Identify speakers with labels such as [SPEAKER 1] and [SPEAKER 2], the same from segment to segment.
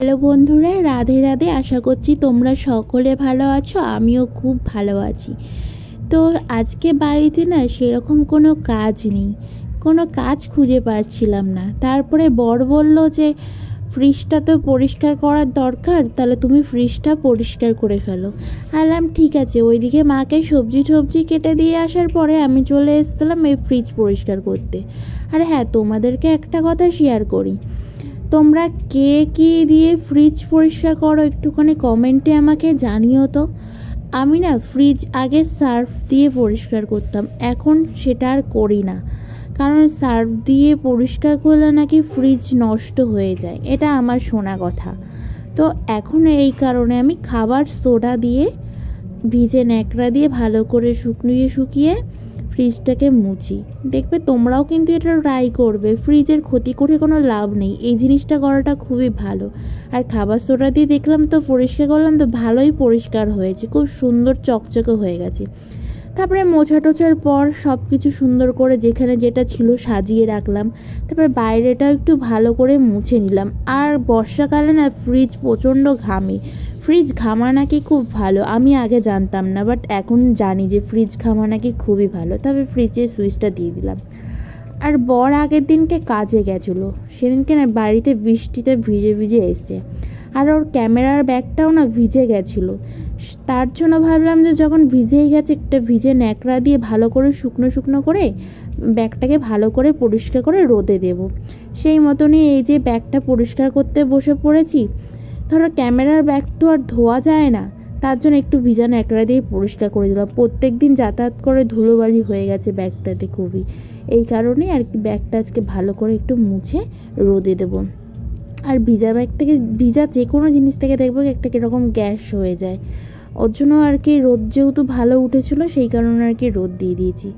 [SPEAKER 1] Hello বন্ধুরা, রাধে রাধে। আশা করছি তোমরা সকলে ভালো আছো। আমিও খুব ভালো আছি। তো আজকে বাড়িতে না সেরকম কোনো কাজ নেই, কোনো কাজ খুঁজে পাচ্ছিলাম না। তারপরে বর বলল যে ফ্রিজটা তো পরিষ্কার করার দরকার, তাহলে তুমি ফ্রিজটা পরিষ্কার করে ফেলো। আলাম ঠিক আছে। ওইদিকে মাকে সবজি কেটে দিয়ে আসার পরে আমি চলে এসেছিলাম এই ফ্রিজ পরিষ্কার করতে। আর হ্যাঁ, তোমাদেরকে একটা কথা শেয়ার করি, তোমরা কে কী দিয়ে ফ্রিজ পরিষ্কার করো একটুখানি কমেন্টে আমাকে জানিও তো। আমি না ফ্রিজ আগে সার্ফ দিয়ে পরিষ্কার করতাম, এখন সেটা আর করি না। কারণ সার্ফ দিয়ে পরিষ্কার করলে নাকি ফ্রিজ নষ্ট হয়ে যায়, এটা আমার শোনা কথা। তো এখন এই কারণে আমি খাবার সোডা দিয়ে ভিজে ন্যাকড়া দিয়ে ভালো করে শুকিয়ে ফ্রিজটাকে মুছি। দেখবে তোমরাও কিন্তু এটা ট্রাই করবে। ফ্রিজের ক্ষতি করে কোনো লাভ নেই, এই জিনিসটা করাটা খুবই ভালো। আর খাবার সোডা দিয়ে দেখলাম তো পরিষ্কার করলাম, তো ভালোই পরিষ্কার হয়েছে, খুব সুন্দর চকচকে হয়ে গেছে। তারপরে মোছা টোছার পর সব কিছু সুন্দর করে যেখানে যেটা ছিল সাজিয়ে রাখলাম। তারপরে বাইরেটাও একটু ভালো করে মুছে নিলাম। আর বর্ষাকালে না ফ্রিজ প্রচণ্ড ঘামে। ফ্রিজ ঘামা নাকি খুব ভালো, আমি আগে জানতাম না, বাট এখন জানি যে ফ্রিজ ঘামা নাকি খুবই ভালো। তবে ফ্রিজের সুইচটা দিয়ে দিলাম। আর বর আগের দিনকে কাজে গেছিলো, সেদিনকে না বাড়িতে বৃষ্টিতে ভিজে এসে, আর ওর ক্যামেরার ব্যাগটাও না ভিজে গেছিলো। তার জন্য ভাবলাম যে যখন ভিজেই গেছে একটা ভিজে ন্যাকড়া দিয়ে ভালো করে শুকনো করে ব্যাগটাকে ভালো করে পরিষ্কার করে রোদে দেব। সেই মতনই এই যে ব্যাগটা পরিষ্কার করতে বসে পড়েছি। ধরো ক্যামেরার ব্যাগ তো আর ধোয়া যায় না, তার জন্য একটু ভিজা ন্যাকড়া দিয়ে পরিষ্কার করে দিলাম। প্রত্যেক দিন যাতায়াত করে ধুলোবালি হয়ে গেছে ব্যাগটাতে খুবই, এই কারণে আর কি ব্যাগটা আজকে ভালো করে একটু মুছে রোদে দেবো। আর ভিজা ব্যাগ থেকে, ভিজা যে কোনো জিনিস থেকে দেখবো একটা কীরকম গ্যাস হয়ে যায়, ওর জন্য আর কি রোদ যেহেতু ভালো উঠেছিলো সেই কারণে আর কি রোদ দিয়ে দিয়েছি।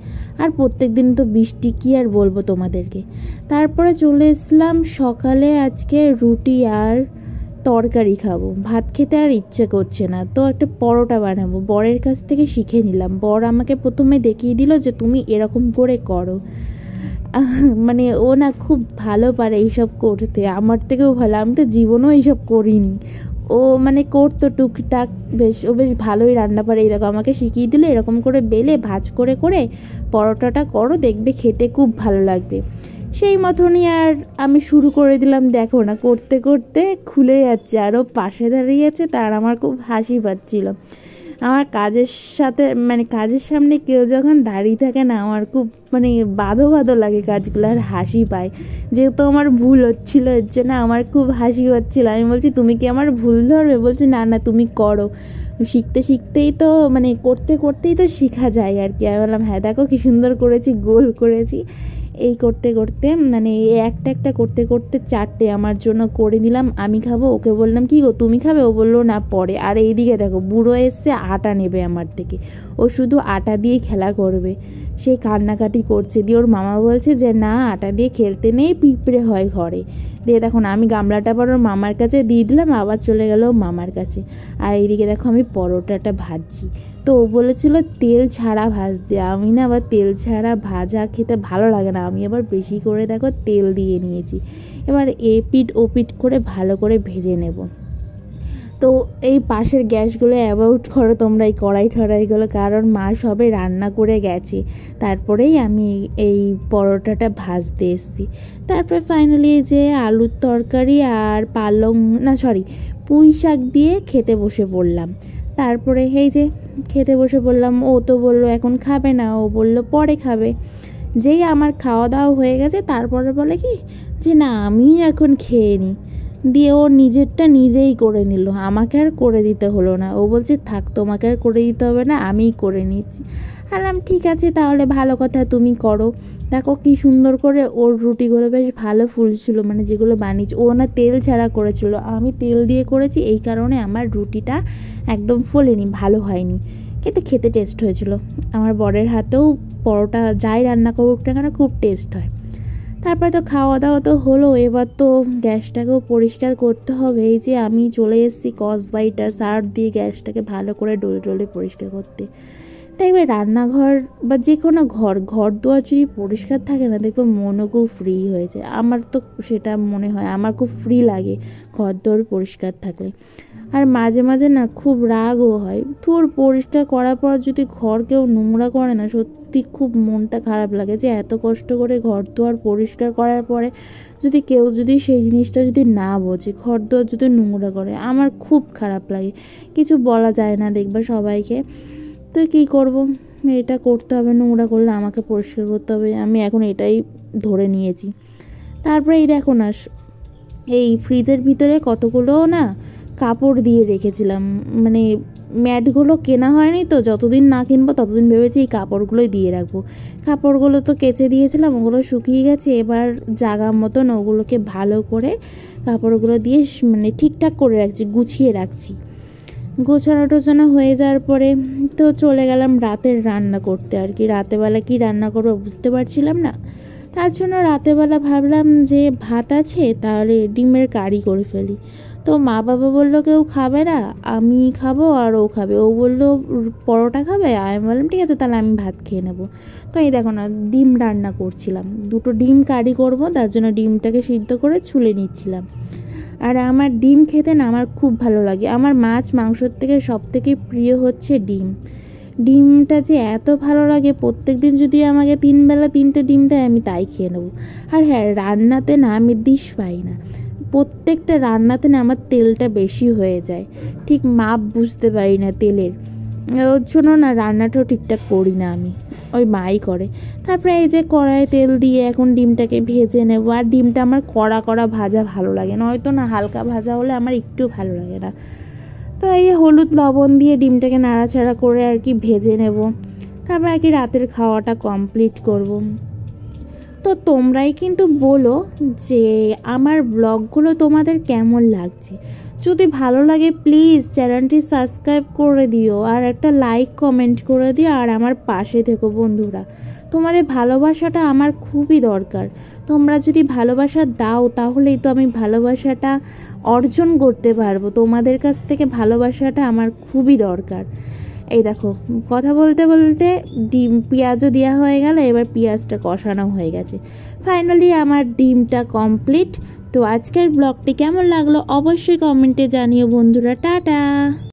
[SPEAKER 1] আর প্রত্যেক দিন তো বৃষ্টি, কী আর বলবো তোমাদেরকে। তারপরে চলে এসলাম সকালে, আজকে রুটি আর তরকারি খাবো, ভাত খেতে আর ইচ্ছে করছে না, তো একটা পরোটা বানাবো। বরের কাছ থেকে শিখে নিলাম। বর আমাকে প্রথমে দেখিয়ে দিল যে তুমি এরকম করে করো। মানে ও না খুব ভালো পারে এইসব করতে, আমার থেকেও ভালো। আমি তো জীবনেও এইসব করিনি, ও মানে করতো টুকটাক, ও বেশ ভালোই রান্না পারে। এই দেখো আমাকে শিখিয়ে দিল, এরকম করে বেলে ভাজ করে পরোটাটা করো, দেখবে খেতে খুব ভালো লাগবে। সেই মতনই আর আমি শুরু করে দিলাম। দেখো না করতে করতে খুলে যাচ্ছে, আরও পাশে দাঁড়িয়ে আছে, তার আমার খুব হাসি পাচ্ছিল। আমার কাজের সাথে মানে কাজের সামনে কেউ যখন দাঁড়িয়ে থাকে না, আমার খুব মানে বাধো লাগে কাজগুলো, আর হাসি পায়। যেহেতু আমার ভুল হচ্ছিল, এর জন্য আমার খুব হাসি হচ্ছিল। আমি বলছি তুমি কি আমার ভুল ধরবে? বলছি না না তুমি করো, শিখতেই তো মানে করতেই তো শেখা যায় আর কি। আমি বললাম হ্যাঁ দেখো কি সুন্দর করেছি, গোল করেছি। এই করতে মানে একটা করতে চারটে আমার জন্য করে নিলাম। আমি খাবো, ওকে বললাম কি গো তুমি খাবে? ও বললো না পরে। আর এইদিকে দেখো বুড়ো এসছে আটা নেবে আমার থেকে, ও শুধু আটা দিয়েই খেলা করবে, সেই কান্নাকাটি করছে। দিয়ে ওর মামা বলছে যে না আটা দিয়ে খেলতে নেই, পিঁপড়ে হয় ঘরে। দিয়ে দেখুন আমি গামলাটা আবার ওর মামার কাছে দিয়ে দিলাম, আবার চলে গেল মামার কাছে। আর এইদিকে দেখো আমি পরোটাটা ভাজছি। তো ও বলেছিল তেল ছাড়া ভাজতে, আমি না আবার তেল ছাড়া ভাজা খেতে ভালো লাগে না, আমি আবার বেশি করে দেখো তেল দিয়ে নিয়েছি। এবার এপিট ওপিট করে ভালো করে ভেজে নেব। তো এই পাশের গ্যাসগুলো অ্যাভয়েড করো তোমরা, এই কড়াই ঠড়াইগুলো, কারণ মা সবে রান্না করে গেছে, তারপরেই আমি এই পরোটাটা ভাজতে এসেছি। তারপরে ফাইনালি যে আলুর তরকারি আর পুঁই শাক দিয়ে খেতে বসে পড়লাম। তারপরে এই যে খেতে বসে পড়লাম। ও তো বললো এখন খাবে না, ও বললো পরে খাবে। যেই আমার খাওয়া দাওয়া হয়ে গেছে তারপরে বলে কি যে না আমি এখন খেয়ে নিই। দিয়ে ও নিজেরটা নিজেই করে নিল, আমাকে আর করে দিতে হলো না। ও বলছে থাক তোমাকে আর করে দিতে হবে না, আমিই করে নিচ্ছি। বললাম ঠিক আছে তাহলে ভালো কথা, তুমি করো। দেখো কি সুন্দর করে ওর রুটিগুলো বেশ ভালো ফুলছিল, মানে যেগুলো বানিয়েছি ও না তেল ছাড়া করেছিল, আমি তেল দিয়ে করেছি, এই কারণে আমার রুটিটা একদম ফোলেনি, ভালো হয়নি, কিন্তু খেতে টেস্ট হয়েছিল। আমার বরের হাতেও পরোটা যাই রান্না করুক না কেন খুব টেস্ট হয়। তারপরে তো খাওয়া দাওয়া তো হলো, এবার তো গ্যাসটাকেও পরিষ্কার করতে হবে। এই যে আমি চলে এসেছি কসবাইট আর সার্ফ দিয়ে গ্যাসটাকে ভালো করে ডলে পরিষ্কার করতে। দেখবে রান্নাঘর বা যে কোনো ঘর দুয়ার যদি পরিষ্কার থাকে না, দেখবে মনও খুব ফ্রি হয়ে যায়। আমার তো সেটা মনে হয়, আমার খুব ফ্রি লাগে ঘর দুয়ার পরিষ্কার থাকলে। আর মাঝে মাঝে না খুব রাগও হয়, তোর পরিষ্কার করার পর যদি ঘর কেউ নোংরা করে না, সত্যি খুব মনটা খারাপ লাগে যে এত কষ্ট করে ঘর দুয়ার পরিষ্কার করার পরে যদি কেউ যদি সেই জিনিসটা যদি না বোঝে, ঘর দুয়ার যদি নোংরা করে, আমার খুব খারাপ লাগে। কিছু বলা যায় না দেখবা সবাইকে। তো কী করব, এটা করতে হবে, নোংরা করলে আমাকে পরিষ্কার করতে হবে, আমি এখন এটাই ধরে নিয়েছি। তারপরে এই দেখো না, এই ফ্রিজের ভিতরে কতগুলো না কাপড় দিয়ে রেখেছিলাম, মানে ম্যাটগুলো কেনা হয়নি তো, যতদিন না কিনবো ততদিন ভেবেছি এই কাপড়গুলোই দিয়ে রাখবো। কাপড়গুলো তো কেচে দিয়েছিলাম, ওগুলো শুকিয়ে গেছে, এবার জাগা মতন ওগুলোকে ভালো করে কাপড়গুলো দিয়ে মানে ঠিকঠাক করে রাখছি, গুছিয়ে রাখছি। গোছানো টোছানো হয়ে যাওয়ার পরে তো চলে গেলাম রাতের রান্না করতে আর কি। রাতেরবেলা কি রান্না করবো বুঝতে পারছিলাম না, তার জন্য রাতেরবেলা ভাবলাম যে ভাত আছে, তাহলে ডিমের কারি করে ফেলি। তো মা বাবা বললো কেউ খাবে না, আমি খাবো আর ও খাবে। ও বললো পরোটা খাবে, আমি বললাম ঠিক আছে তাহলে আমি ভাত খেয়ে নেবো। তো এই দেখো না, ডিম রান্না করছিলাম, দুটো ডিম কারি করবো, তার জন্য ডিমটাকে সিদ্ধ করে ছুলে নিচ্ছিলাম। আর আমার ডিম খেতে না আমার খুব ভালো লাগে, আমার মাছ মাংসর থেকে সব থেকে প্রিয় হচ্ছে ডিম। ডিমটা যে এত ভালো লাগে, প্রত্যেক দিন যদি আমাকে 3 বেলা 3টে ডিম দেয় আমি তাই খেয়ে নেবো। আর হ্যাঁ, রান্নাতে না আমি ডিশ পাই না, প্রত্যেকটা রান্নাতে না আমার তেলটা বেশি হয়ে যায়, ঠিক মাপ বুঝতে পারি না তেলের, ওর জন্য না রান্নাটাও ঠিকঠাক করি না আমি, ওই মাই করে। তারপরে এই যে কড়াই তেল দিয়ে এখন ডিমটাকে ভেজে নেব। আর ডিমটা আমার কড়া কড়া ভাজা ভালো লাগে, নয়তো না হালকা ভাজা হলে আমার একটু ভালো লাগে না। তো এই হলুদ লবণ দিয়ে ডিমটাকে নাড়াচাড়া করে আর কি ভেজে নেব, তারপর আর কি রাতের খাওয়াটা কমপ্লিট করব। তো তোমরাই কিন্তু বলো যে আমার ব্লগগুলো তোমাদের কেমন লাগছে। যদি ভালো লাগে প্লিজ চ্যানেলটি সাবস্ক্রাইব করে দিও, আর একটা লাইক কমেন্ট করে দিও, আর আমার পাশে থেকো বন্ধুরা। তোমাদের ভালোবাসাটা আমার খুবই দরকার, তোমরা যদি ভালোবাসা দাও তাহলেই তো আমি ভালোবাসাটা অর্জন করতে পারবো। তোমাদের কাছ থেকে ভালোবাসাটা আমার খুবই দরকার। এই দেখো, কথা বলতে বলতে ডিম পেঁয়াজও দেওয়া হয়ে গেল, এবার পেঁয়াজটা কষানো হয়ে গেছে। ফাইনালি আমার ডিমটা কমপ্লিট। তো আজকের ব্লগটি কেমন লাগলো অবশ্যই কমেন্টে জানিও বন্ধুরা। টাটা।